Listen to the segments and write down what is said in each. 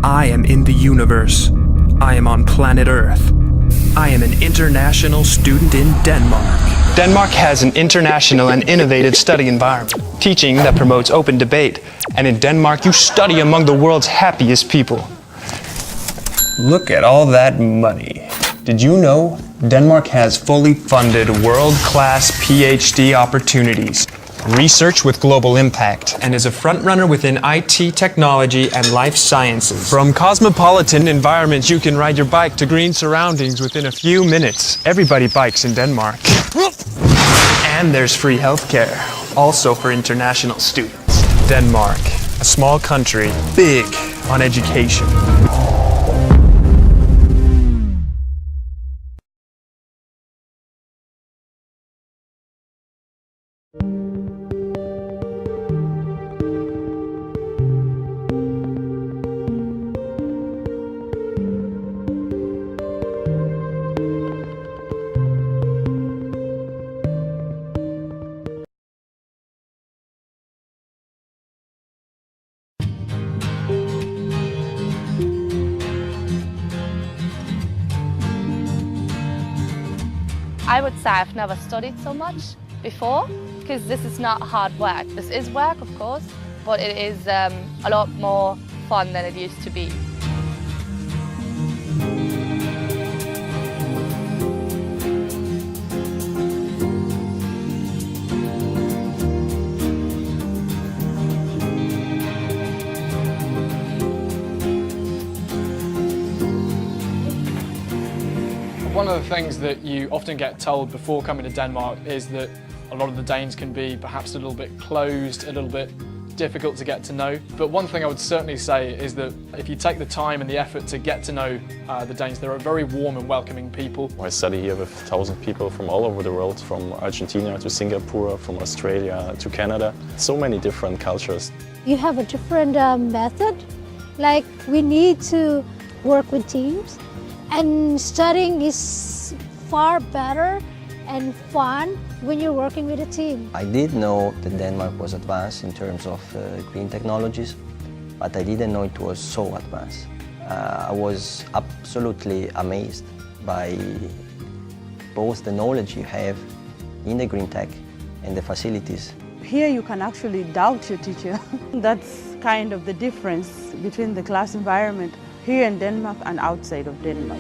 I am in the universe. I am on planet Earth. I am an international student in Denmark. Denmark has an international and innovative study environment, teaching that promotes open debate. And in Denmark, you study among the world's happiest people. Look at all that money. Did you know Denmark has fully funded world-class PhD opportunities, research with global impact, and is a front-runner within IT technology and life sciences. From cosmopolitan environments, you can ride your bike to green surroundings within a few minutes. Everybody bikes in Denmark. And there's free healthcare, also for international students. Denmark, a small country, big on education. I would say I've never studied so much before, because this is not hard work. This is work, of course, but it is a lot more fun than it used to be. One of the things that you often get told before coming to Denmark is that a lot of the Danes can be perhaps a little bit closed, a little bit difficult to get to know. But one thing I would certainly say is that if you take the time and the effort to get to know the Danes, they're a very warm and welcoming people. I study here with 1,000 people from all over the world, from Argentina to Singapore, from Australia to Canada. So many different cultures. You have a different method, like we need to work with teams. And studying is far better and fun when you're working with a team. I did know that Denmark was advanced in terms of green technologies, but I didn't know it was so advanced. I was absolutely amazed by both the knowledge you have in the green tech and the facilities. Here you can actually doubt your teacher. That's kind of the difference between the class environment here in Denmark and outside of Denmark.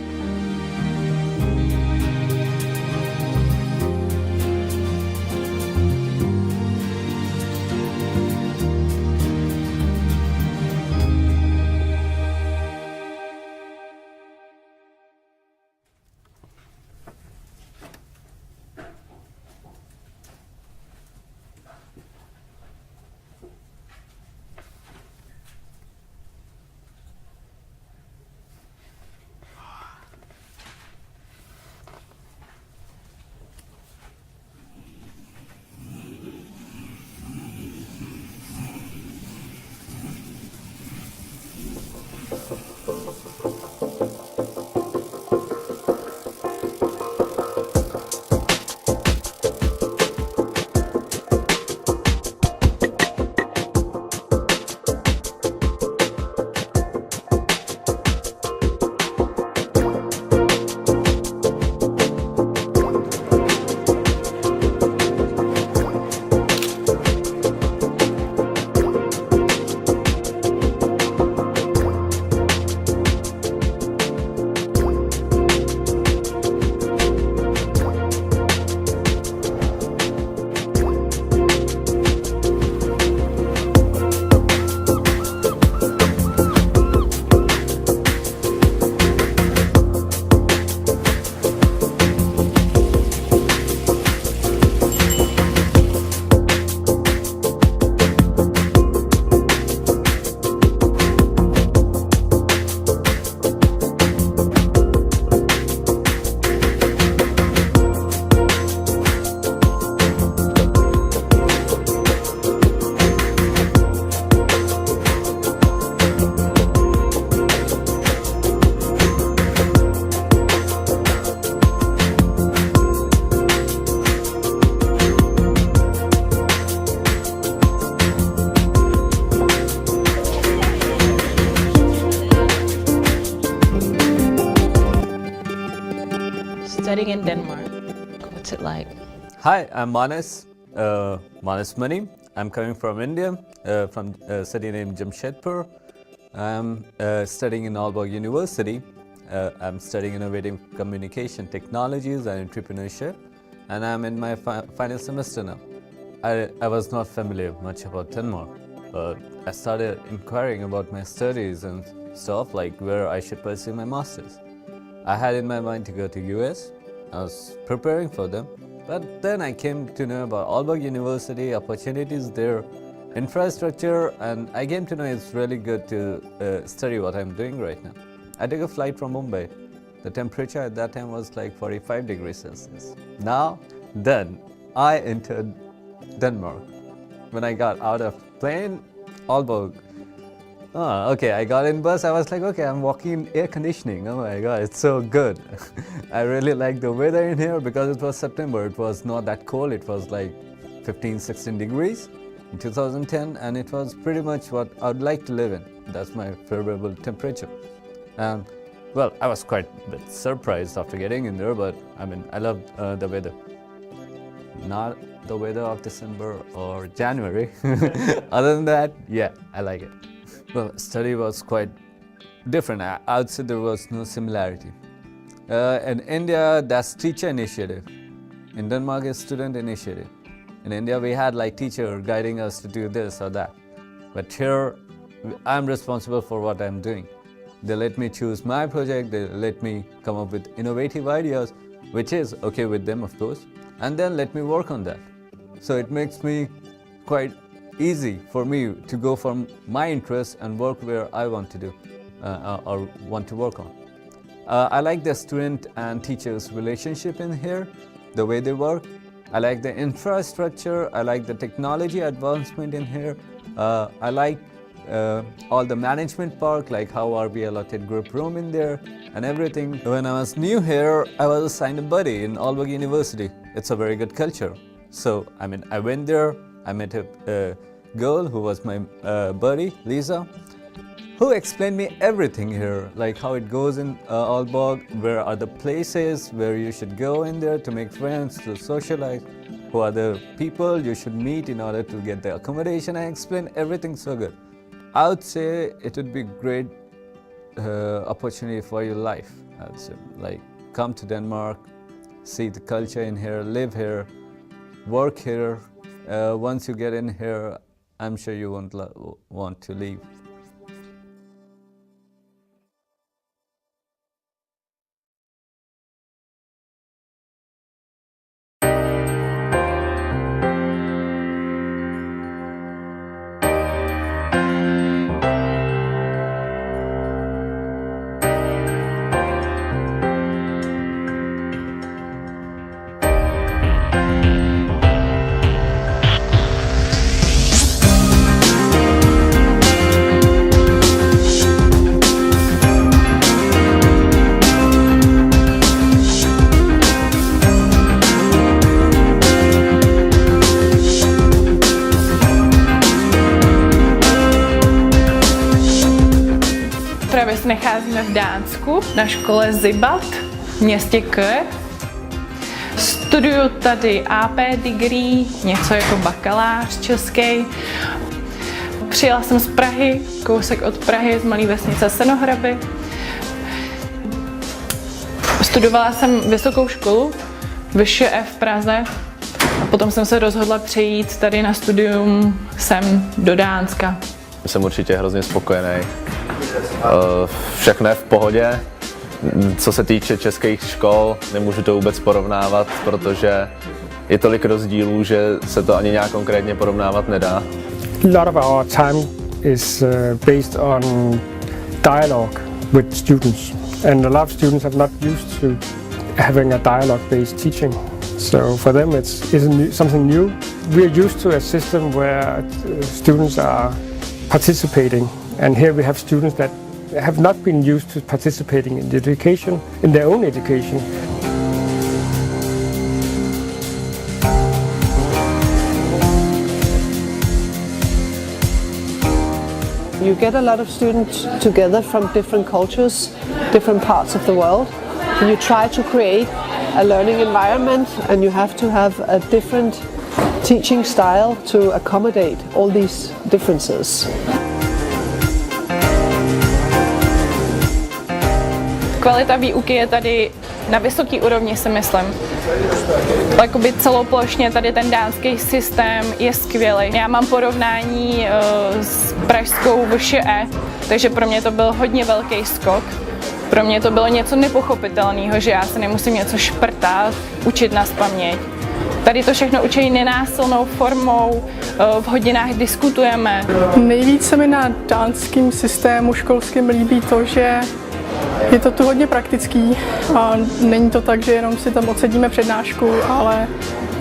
studying in Denmark. What's it like? Hi, I'm Manas Mani. I'm coming from India, from a city named Jamshedpur. I'm studying in Aalborg University. I'm studying innovative communication technologies and entrepreneurship, and I'm in my final semester now. I was not familiar much about Denmark, but I started inquiring about my studies and stuff, like where I should pursue my masters. I had in my mind to go to US. I was preparing for them, but then I came to know about Aalborg University, opportunities there, infrastructure, and I came to know it's really good to study what I'm doing right now. I took a flight from Mumbai. The temperature at that time was like 45 degrees Celsius. Then I entered Denmark. When I got out of plane, Aalborg. I got in bus, I was like, okay, I'm walking in air conditioning. Oh my God, it's so good. I really like the weather in here because it was September. It was not that cold. It was like 15, 16 degrees in 2010, and it was pretty much what I would like to live in. That's my favorable temperature. Well, I was quite a bit surprised after getting in there, but I mean, I loved the weather. Not the weather of December or January. Other than that, yeah, I like it. Well, study was quite different. I would say there was no similarity. In India, that's teacher initiative. In Denmark, it's student initiative. In India, we had like teacher guiding us to do this or that. But here, I'm responsible for what I'm doing. They let me choose my project, they let me come up with innovative ideas, which is okay with them, of course, and then let me work on that. So it makes me quite easy for me to go from my interests and work where I want to do or want to work on. I like the student and teachers relationship in here, the way they work. I like the infrastructure, I like the technology advancement in here. I like all the management part, like how are we allotted group room in there and everything. When I was new here, I was assigned a buddy in Aalborg University. It's a very good culture. So, I mean, I went there, I met a girl who was my buddy, Lisa, who explained me everything here, like how it goes in Aalborg, where are the places where you should go in there to make friends, to socialize, who are the people you should meet in order to get the accommodation. I explained everything so good. I would say it would be a great opportunity for your life. I would say, like, come to Denmark, see the culture in here, live here, work here. Once you get in here, I'm sure you won't want to leave. Právě se nacházíme v Dánsku na škole Zibalt v městě Køge. Studuju tady AP degree, něco jako bakalář český. Přijela jsem z Prahy, kousek od Prahy, z malé vesnice Senohraby. Studovala jsem vysokou školu, VŠE v Praze. A potom jsem se rozhodla přejít tady na studium sem do Dánska. Jsem určitě hrozně spokojený. Všechno je v pohodě. Co se týče českých škol, nemůžu to vůbec porovnávat, protože je tolik rozdílů, že se to ani nějak konkrétně porovnávat nedá. A lot of our time is based on dialogue with students, and a lot of students have not used to having a dialogue-based teaching. So for them it's something new. We're used to a system where students are participating, and here we have students that have not been used to participating in the education, in their own education. You get a lot of students together from different cultures, different parts of the world. You try to create a learning environment, and you have to have a different teaching style to accommodate all these differences. Kvalita výuky je tady na vysoké úrovni, si myslím. Jakoby celoplošně tady ten dánský systém je skvělý. Já mám porovnání s pražskou VŠE, takže pro mě to byl hodně velký skok. Pro mě to bylo něco nepochopitelného, že já se nemusím něco šprtat, učit nazpaměť. Tady to všechno učí nenásilnou formou, v hodinách diskutujeme. Nejvíc se mi na dánském systému školském líbí to, že je to tu hodně praktický a není to tak, že jenom si tam odsedíme přednášku, ale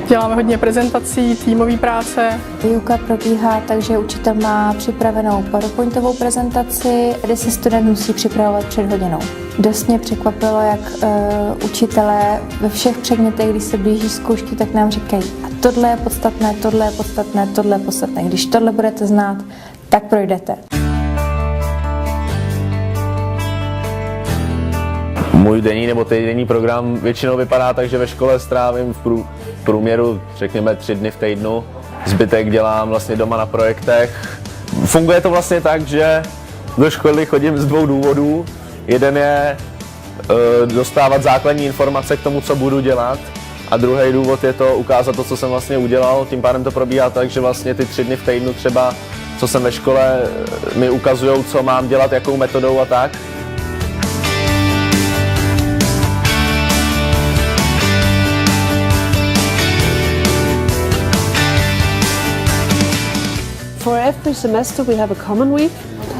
děláme hodně prezentací, týmové práce. Výuka probíhá tak, že učitel má připravenou PowerPointovou prezentaci, kde se student musí připravovat před hodinou. Dost mě překvapilo, jak učitelé ve všech předmětech, když se blíží zkoušky, tak nám říkají, a tohle je podstatné, tohle je podstatné, tohle je podstatné. Když tohle budete znát, tak projdete. Můj denní nebo týdenní program většinou vypadá tak, že ve škole strávím v průměru, řekněme, 3 dny v týdnu. Zbytek dělám vlastně doma na projektech. Funguje to vlastně tak, že do školy chodím z 2 důvodů. Jeden je dostávat základní informace k tomu, co budu dělat. A druhý důvod je to ukázat to, co jsem vlastně udělal. Tím pádem to probíhá tak, že vlastně ty 3 dny v týdnu třeba, co jsem ve škole, mi ukazují, co mám dělat, jakou metodou a tak. For every semester we have a common week.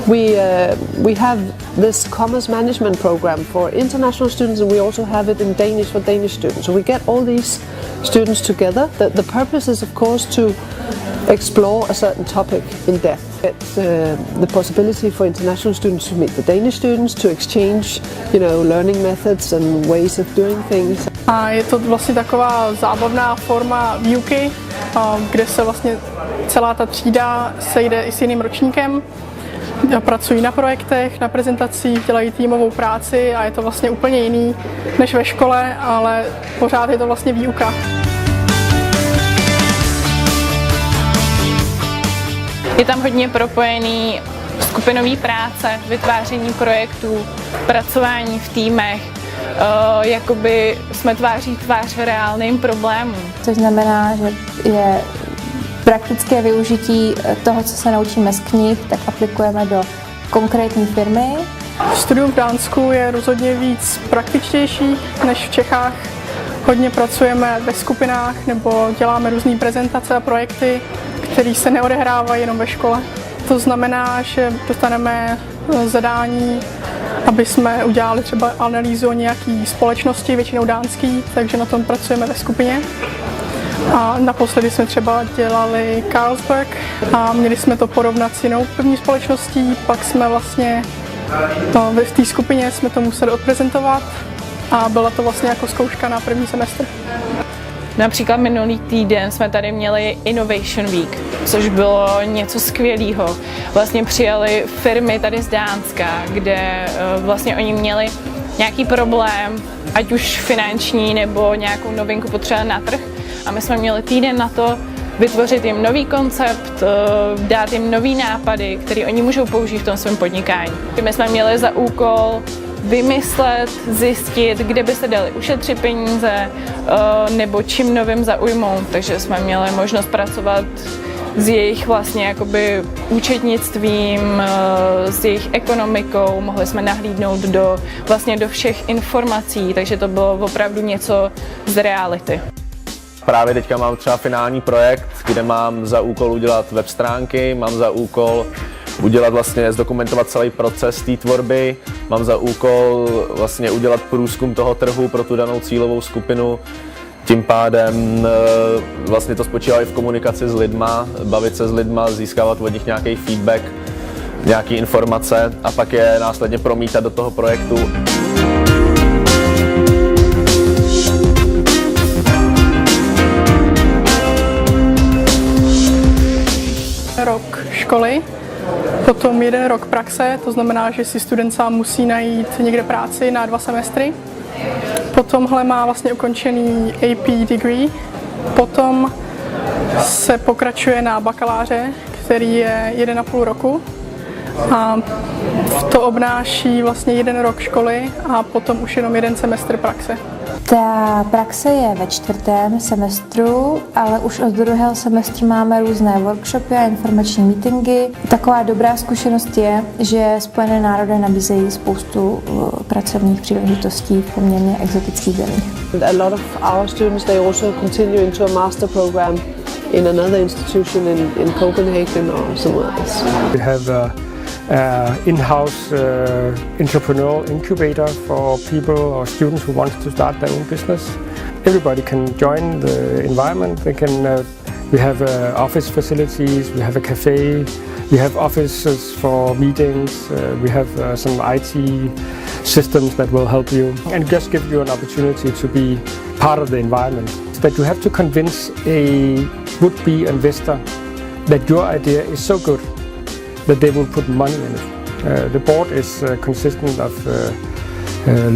We have this commerce management program for international students, and we also have it in Danish for Danish students. So we get all these students together. The purpose is, of course, to explore a certain topic in depth. It's the possibility for international students to meet the Danish students, to exchange, learning methods and ways of doing things. A je to vlastně taková zábavná forma výuky, kde se vlastně celá ta třída sejde i s jiným ročníkem. Pracují na projektech, na prezentacích, dělají týmovou práci a je to vlastně úplně jiný než ve škole, ale pořád je to vlastně výuka. Je tam hodně propojený skupinový práce, vytváření projektů, pracování v týmech, jakoby jsme tváří tvář reálným problémům. Což znamená, že je praktické využití toho, co se naučíme z knih, tak aplikujeme do konkrétní firmy. Studium v Dánsku je rozhodně víc praktičtější než v Čechách. Hodně pracujeme ve skupinách nebo děláme různé prezentace a projekty, které se neodehrávají jenom ve škole. To znamená, že dostaneme zadání, aby jsme udělali třeba analýzu o nějaké společnosti, většinou dánský, takže na tom pracujeme ve skupině. A naposledy jsme třeba dělali Carlsberg a měli jsme to porovnat s jinou první společností, pak jsme vlastně v té skupině jsme to museli odprezentovat a byla to vlastně jako zkouška na první semestr. Například minulý týden jsme tady měli Innovation Week, což bylo něco skvělého. Vlastně přijali firmy tady z Dánska, kde vlastně oni měli nějaký problém, ať už finanční nebo nějakou novinku potřebovali na trh. A my jsme měli týden na to vytvořit jim nový koncept, dát jim nový nápady, které oni můžou použít v tom svém podnikání. My jsme měli za úkol vymyslet, zjistit, kde by se daly ušetřit peníze nebo čím novým zaujmout. Takže jsme měli možnost pracovat s jejich vlastně jakoby účetnictvím, s jejich ekonomikou, mohli jsme nahlídnout do všech informací, takže to bylo opravdu něco z reality. Právě teďka mám třeba finální projekt, kde mám za úkol udělat web stránky, mám za úkol zdokumentovat celý proces té tvorby, mám za úkol vlastně udělat průzkum toho trhu pro tu danou cílovou skupinu. Tím pádem vlastně to spočívá i v komunikaci s lidma, bavit se s lidma, získávat od nich nějaký feedback, nějaké informace a pak je následně promítat do toho projektu. Rok školy, potom 1 rok praxe, to znamená, že si student sám musí najít někde práci na 2 semestry. Po tomhle má vlastně ukončený AP degree. Potom se pokračuje na bakaláře, který je 1,5 roku. A to obnáší vlastně 1 rok školy a potom už jenom 1 semestr praxe. Ta praxe je ve 4. semestru, ale už od 2. semestru máme různé workshopy a informační meetingy. Taková dobrá zkušenost je, že Spojené národy nabízejí spoustu pracovních příležitostí v poměrně exotických zemích. A lot of our students, they also continue into a master program in another institution in Copenhagen or somewhere else. We have in-house entrepreneurial incubator for people or students who want to start their own business. Everybody can join the environment. We have office facilities, we have a cafe, we have offices for meetings, we have some IT systems that will help you and just give you an opportunity to be part of the environment. That you have to convince a would-be investor that your idea is so good that they will put money in it. The board is consistent of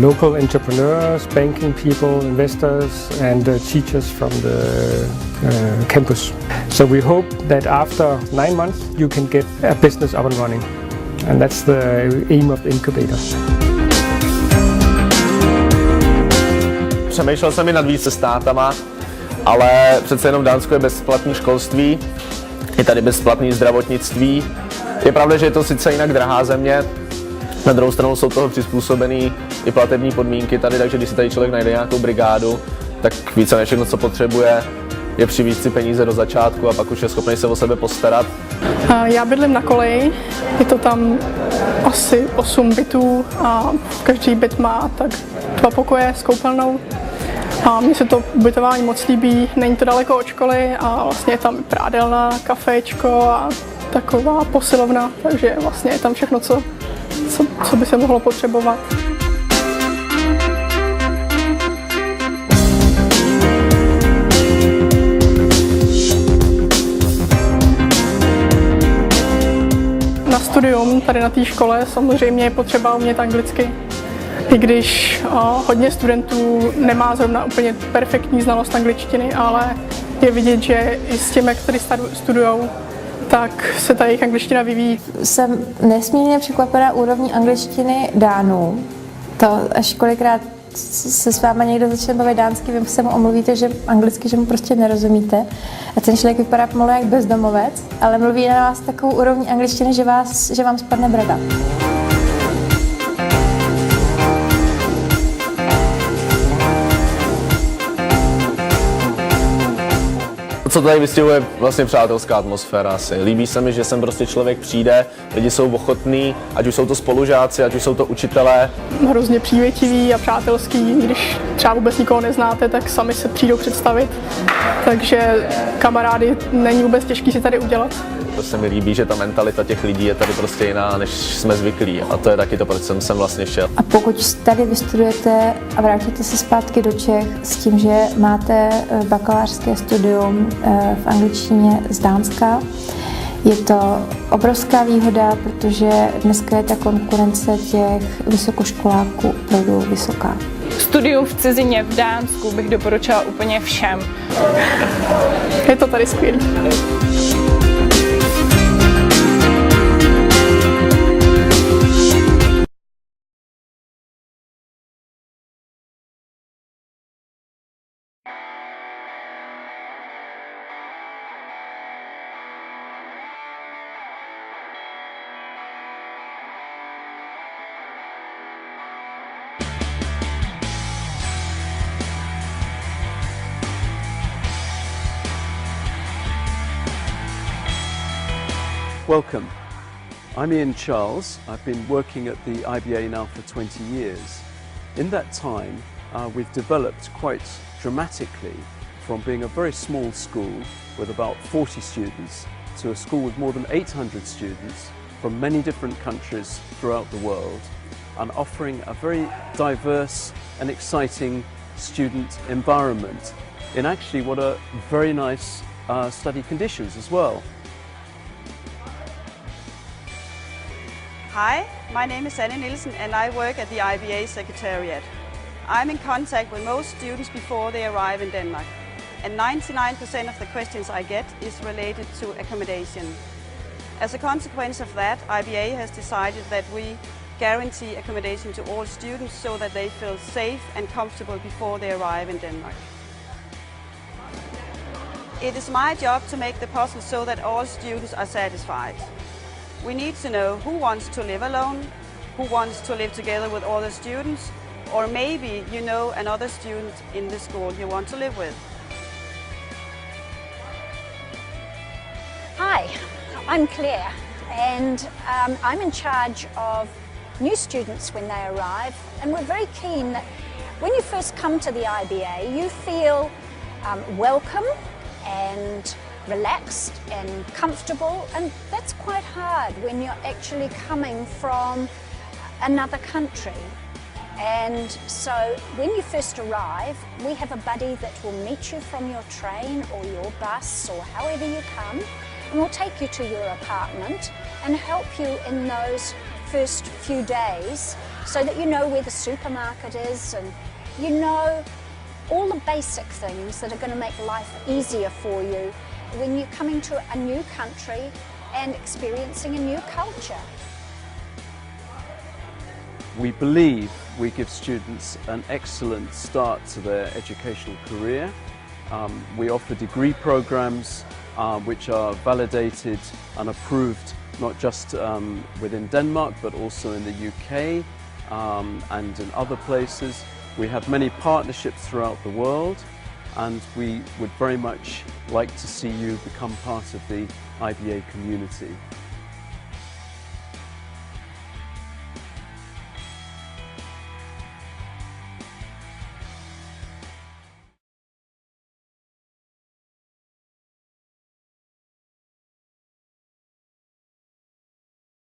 local entrepreneurs, banking people, investors and teachers from the campus. So we hope that after 9 months you can get a business up and running. And that's the aim of the incubator. Přemýšlel jsem i nad více státama, ale přece jenom v Dánsku je bezplatné školství, je tady bezplatné zdravotnictví. Je pravda, že je to sice jinak drahá země, na druhou stranu jsou toho přizpůsobený i platební podmínky tady, takže když si tady člověk najde nějakou brigádu, tak více než všechno, co potřebuje, je přivést si peníze do začátku a pak už je schopný se o sebe postarat. Já bydlím na koleji, je to tam asi 8 bytů a každý byt má tak 2 pokoje s koupelnou. A mně se to ubytování moc líbí, není to daleko od školy a vlastně je tam prádelna, kaféčko a taková posilovna, takže vlastně je tam všechno, co by se mohlo potřebovat. Na studium tady na té škole samozřejmě je potřeba umět anglicky. I když hodně studentů nemá zrovna úplně perfektní znalost angličtiny, ale je vidět, že i s těmi, kteří studujou, tak se ta jejich angličtina vyvíjí. Jsem nesmírně překvapená úrovní angličtiny Dánů. To až kolikrát se s váma někdo začne bavit dánsky, vy se mu omluvíte, že anglicky, že mu prostě nerozumíte. A ten člověk vypadá pomalu jak bezdomovec, ale mluví na vás takovou úrovní angličtiny, že vám spadne brada. Co tady vystihuje vlastně přátelská atmosféra asi. Líbí se mi, že sem prostě člověk přijde, lidi jsou ochotní, ať už jsou to spolužáci, ať už jsou to učitelé. Hrozně přívětiví a přátelský, když třeba vůbec nikoho neznáte, tak sami se přijdou představit. Takže kamarády není vůbec těžký si tady udělat. To se mi líbí, že ta mentalita těch lidí je tady prostě jiná, než jsme zvyklí. A to je taky to, proč jsem sem vlastně šel. A pokud tady vystudujete a vrátíte se zpátky do Čech s tím, že máte bakalářské studium v angličtině z Dánska, je to obrovská výhoda, protože dneska je ta konkurence těch vysokoškoláků opravdu vysoká. Studium v cizině v Dánsku bych doporučila úplně všem. Je to tady skvělý. Welcome. I'm Ian Charles. I've been working at the IBA now for 20 years. In that time, we've developed quite dramatically from being a very small school with about 40 students to a school with more than 800 students from many different countries throughout the world and offering a very diverse and exciting student environment in actually what are very nice study conditions as well. Hi, my name is Anne Nielsen and I work at the IBA Secretariat. I'm in contact with most students before they arrive in Denmark, and 99% of the questions I get is related to accommodation. As a consequence of that, IBA has decided that we guarantee accommodation to all students so that they feel safe and comfortable before they arrive in Denmark. It is my job to make the puzzle so that all students are satisfied. We need to know who wants to live alone, who wants to live together with other students, or maybe you know another student in the school you want to live with. Hi, I'm Claire, and I'm in charge of new students when they arrive, and we're very keen that when you first come to the IBA you feel welcome and relaxed and comfortable, and that's quite hard when you're actually coming from another country. And so when you first arrive, we have a buddy that will meet you from your train or your bus or however you come, and we'll take you to your apartment and help you in those first few days so that you know where the supermarket is and you know all the basic things that are going to make life easier for you when you're coming to a new country and experiencing a new culture. We believe we give students an excellent start to their educational career. We offer degree programs which are validated and approved not just within Denmark but also in the UK and in other places. We have many partnerships throughout the world, and we would very much like to see you become part of the IBA community.